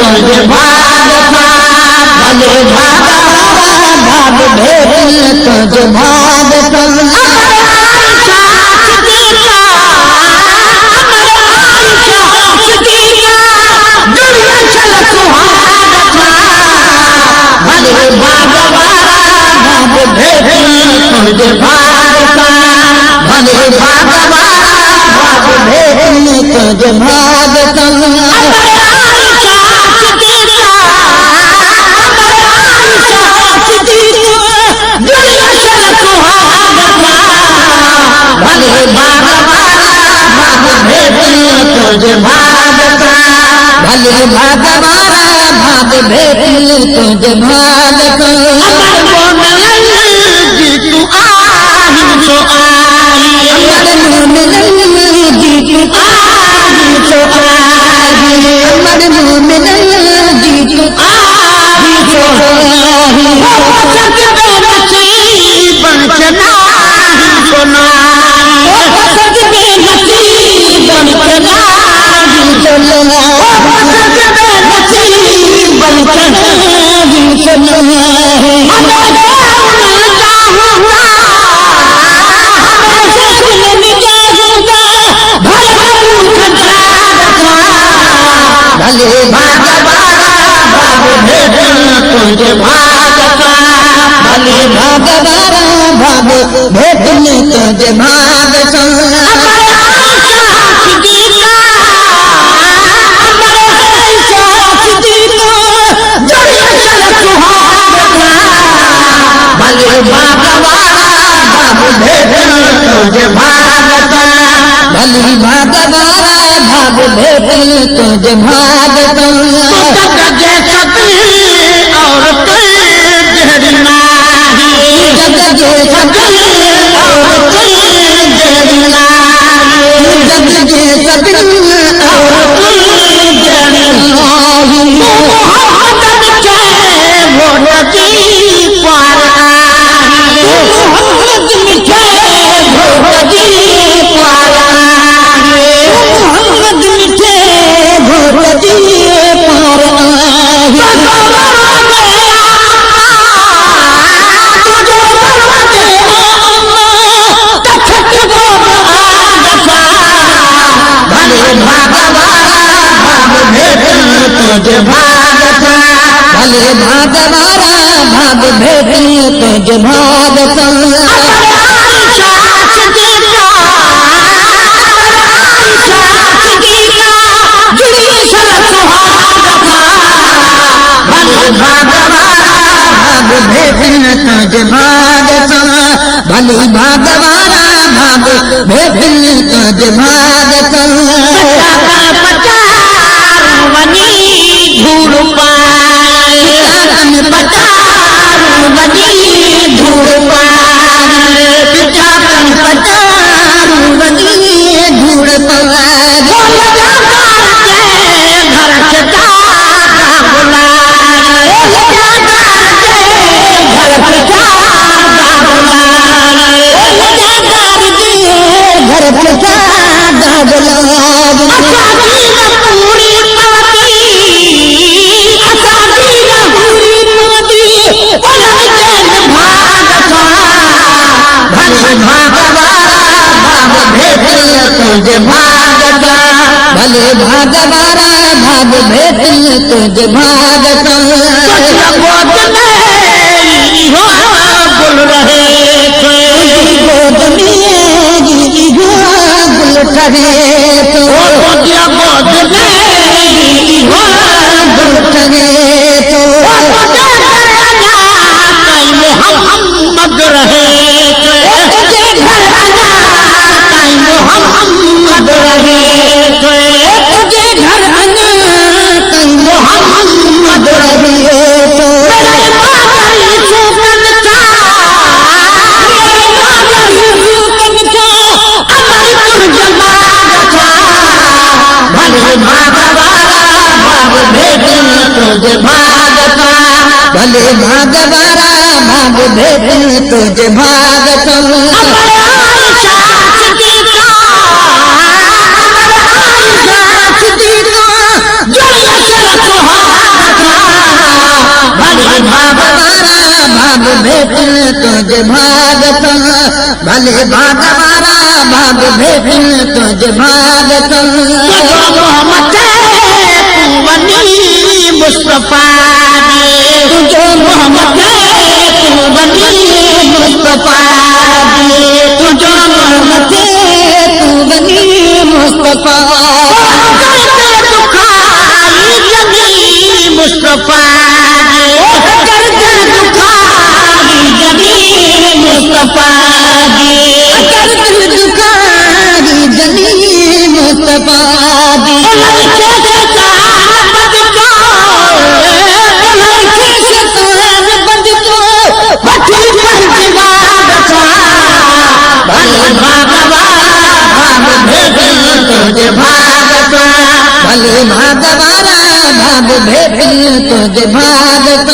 तुझे भाग भले भाग भेद तुझे भाग तुझे भागता भले भागवा भाग भेद तुझे भागता भले भागवा भाग भेद तुझे भागता भले भागवा भाग भेद तुझे भागता भले भागवा भाग भेद तुझे भागता भले भागवा भाग भेद तुझे भागता भले भागवा भाग भेद तुझे भागता भले भागवा भाग भेद तुझे भागता और जहरी नाही जग जैसा और जहरी नाही जग जैसा और जहरी नाही मोहब्बत के भोट की पार आई मोहब्बत मिठे भोट की पार आई मोहब्बत मिठे भोट की पार तुझे भागता भले भागवारा भाग भेद तुझे भागता भले भागवारा भाग भेद तुझे भागता भले भागवारा भाग भेद तुझे भागता धूड़ पाए पचारू बनी धूड़ पाए पचारू बनी धूड़ पाए घर चटा बुलाए घर चटा बुलाए घर चटा बुलाए तुझे भागता भले भागवारा भाग भेद तुझे भागता गोद में गुल रहे गोद में गुल रहे तो गोद में गुल रहे तो हम रहे मोहम्मद रहे तुझे घर आना कहीं मोहम्मद रहे तो मेरे माता सुकन था अमर जमा था भले भागवारा भाग भेद तुझे भागता भले भागवारा भाग भेद तुझे भागता जो तुझे भागत भले भागवारा भाग भेटन तुझे भागत मोहम्मद तू वनी मुस्तफा तुझे मोहम्मद तू वनी मुस्तफा तुझे मोहम्मद तू वनी मुस्तफा मुस्तफा मुस्तफा मुस्तफा भले भागवारा भाग भेटन तुझे भागत भले भागवारा भाग भेटन तुझे भागत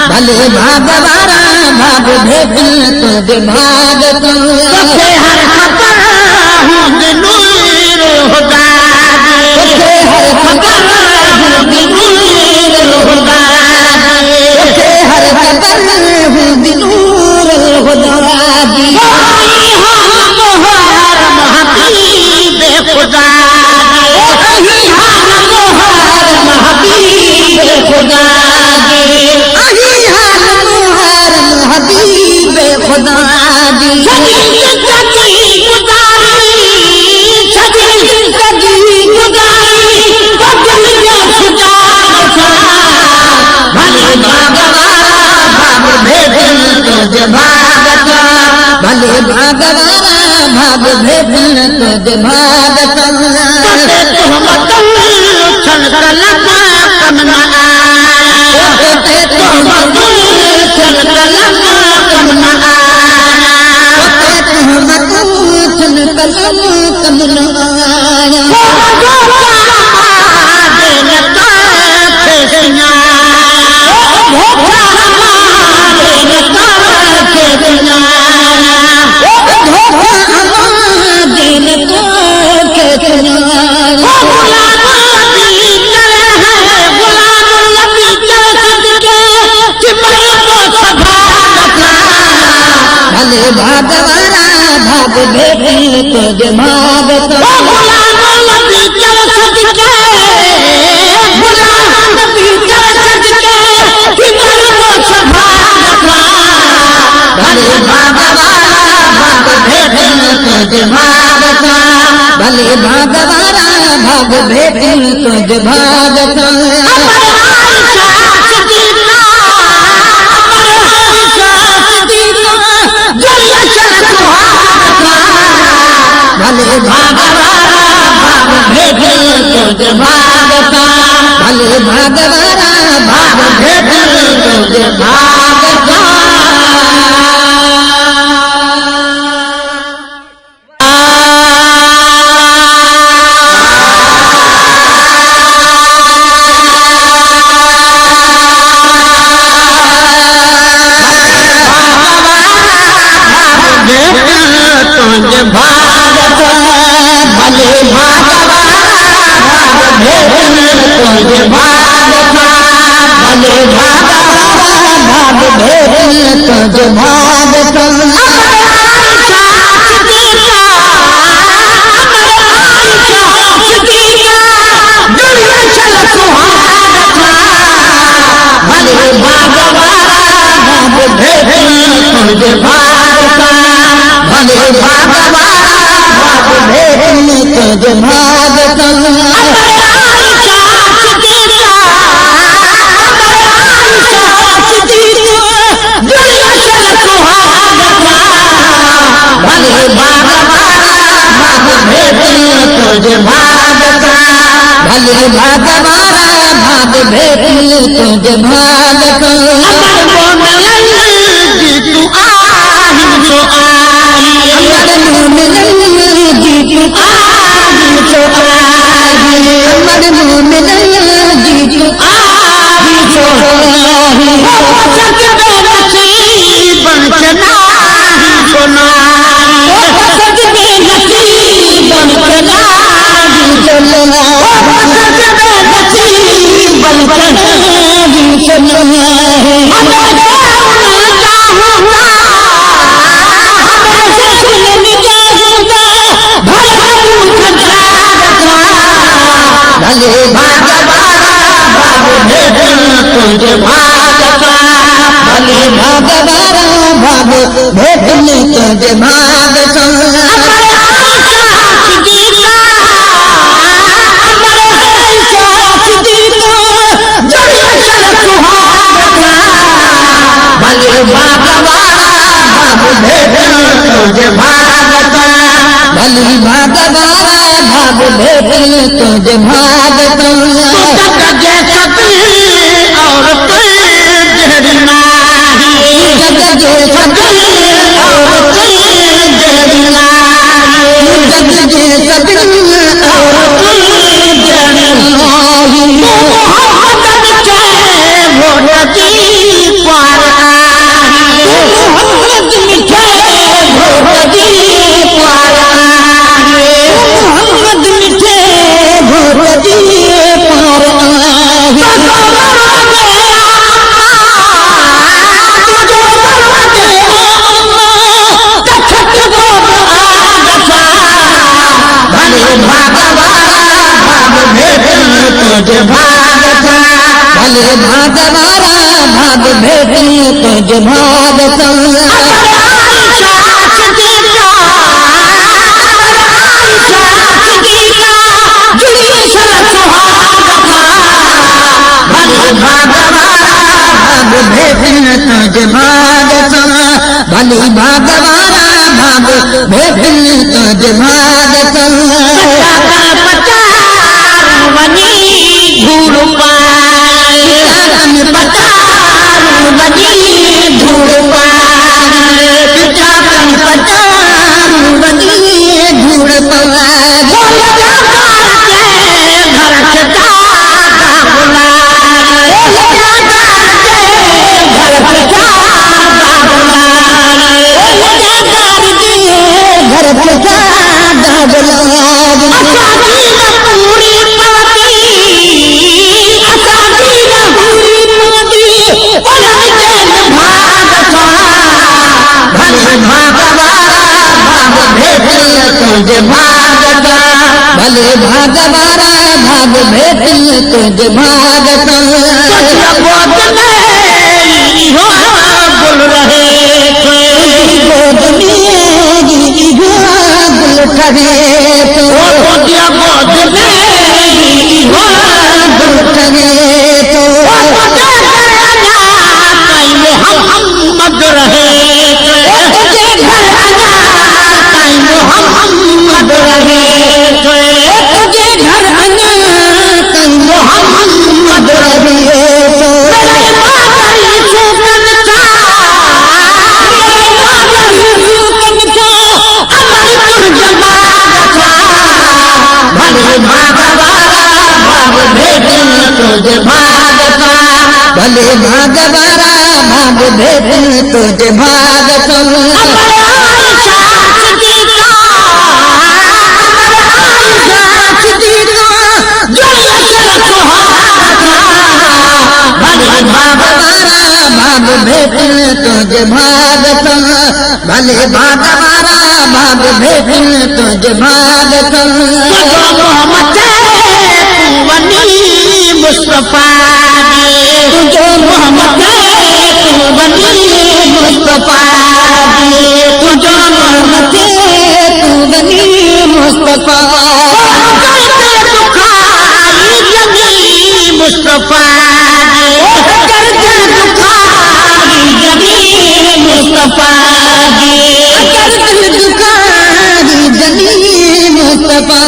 भले भागवारा भाग भेटन तुझे भागत हर खबर हूँ दिलूर होगा हर खबर हूँ दिलूर होगा हर खबर हूँ दिलूर होगा खुदा खुदा भले भागवारा भाग भेटन तुझे भागत भले भागवारा भाग भेटन तुझे भागत भले भागवारा भाग भेटन तुझे भागत भले भागवारा भाग भेटन तुझे भागत भले भागवारा भाग भेटन तुझे भागत भले भागवारा भाग भेटन तुझे भागत भले भागवारा भाग भेटन तुझे भाग सा भले भागवारा भाग भेटन तुझे भाग सा भले भागवारा भाग भेटन तुझे भाग सा भले भागवारा भाग भेटन तुझे भाग सा भले भागवारा भाग भेटन तुझे भाग सा भले भागवारा भाग भेटन तुझे भाग सा भले भागवारा भाग भेटन तुझे भाग सा भले भागवारा भाग भेटन तुझे भाग सा और जहरना जग जे सकल और जहरना जग जे सकल और जहरना मोहब्बत के भोरती पार मोहब्बत मिठे भोरती पार मोहम्मद मिठे भोरती पार भले भागवारा भाग भेटन तुझे भाग सा भले भागवारा भाग भेटन तुझे भाग सा भले भागवारा भाग भेटन तुझे भाग सा भले भागवारा भाग भेटन तुझे भाग सा धूड़ पाए धूड़ पाए धूड़ तुझे भाग सा भले भागवारा भाग भेटन तुझे भाग सा गोद में गुल रहे गोद में गुल ठगे गोद में गुल ठगे मोहम्मद रहे मोहम्मद रहे तुझे घर आना कल मोहम्मद रहे भले भागवारा भाग भेटन तुझे भाग सा भले भागवारा भाग भेटन तुझे भाग सा भले भागवारा भाग भेटन तुझे भाग सा भले भागवारा भाग भेटन तुझे भाग सा मोहम्मद मुस्तफा तुझो मोहम्मद तू बनी मुस्तफा तुझो मोहम्मद तू बनी मुस्तफा मुस्तफा मुस्तफा मुस्तफा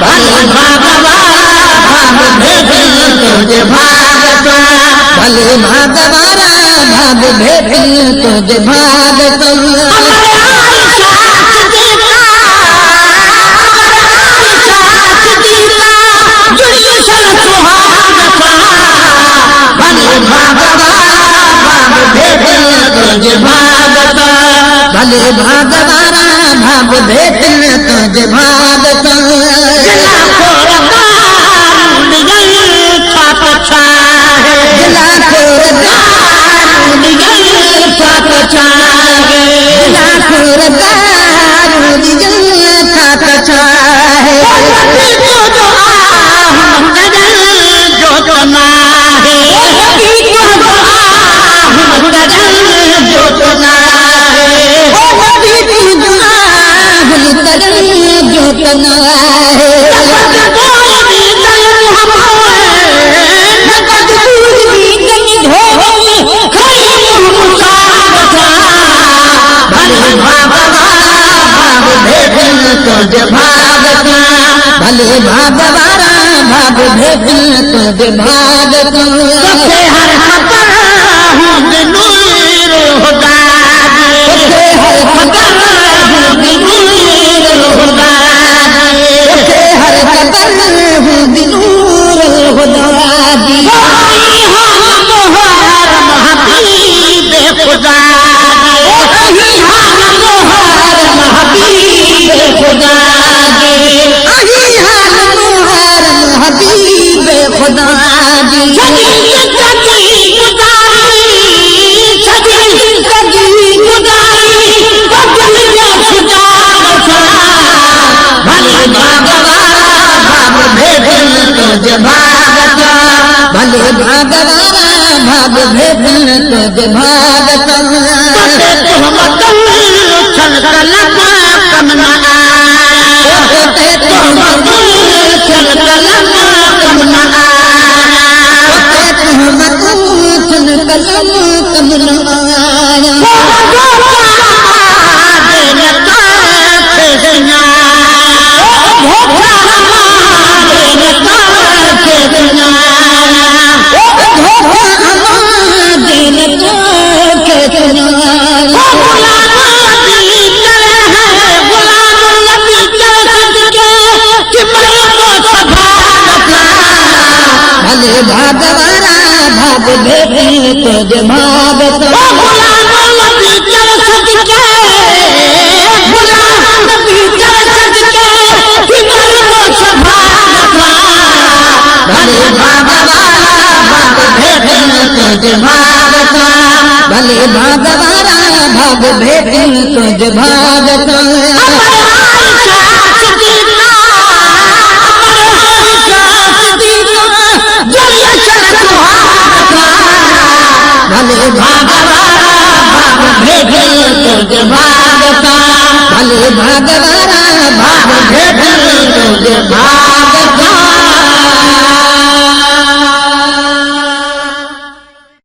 भले भागवारा भाग भेटल तुझे भागत भले भागवारा भाग भेटल तुझे भागत भले भागवारा भाग भेटल तुझे भागत हर खबर हूँ दिनूर खुदा हर खबर हूँ दिनूर खुदा हर खबर हूँ दिनूर खुदा खुदा खुदा भले भागवारा भाग भेटल तुझे भागत भले भागवारा भाग भेटल तुझे भागत भले भागवारा भाग भेटल तुझे भागत भले भागवारा भाग भेटल तुझे भागत भले भागवारा भाग भेटल तुझे भागत भले भागवारा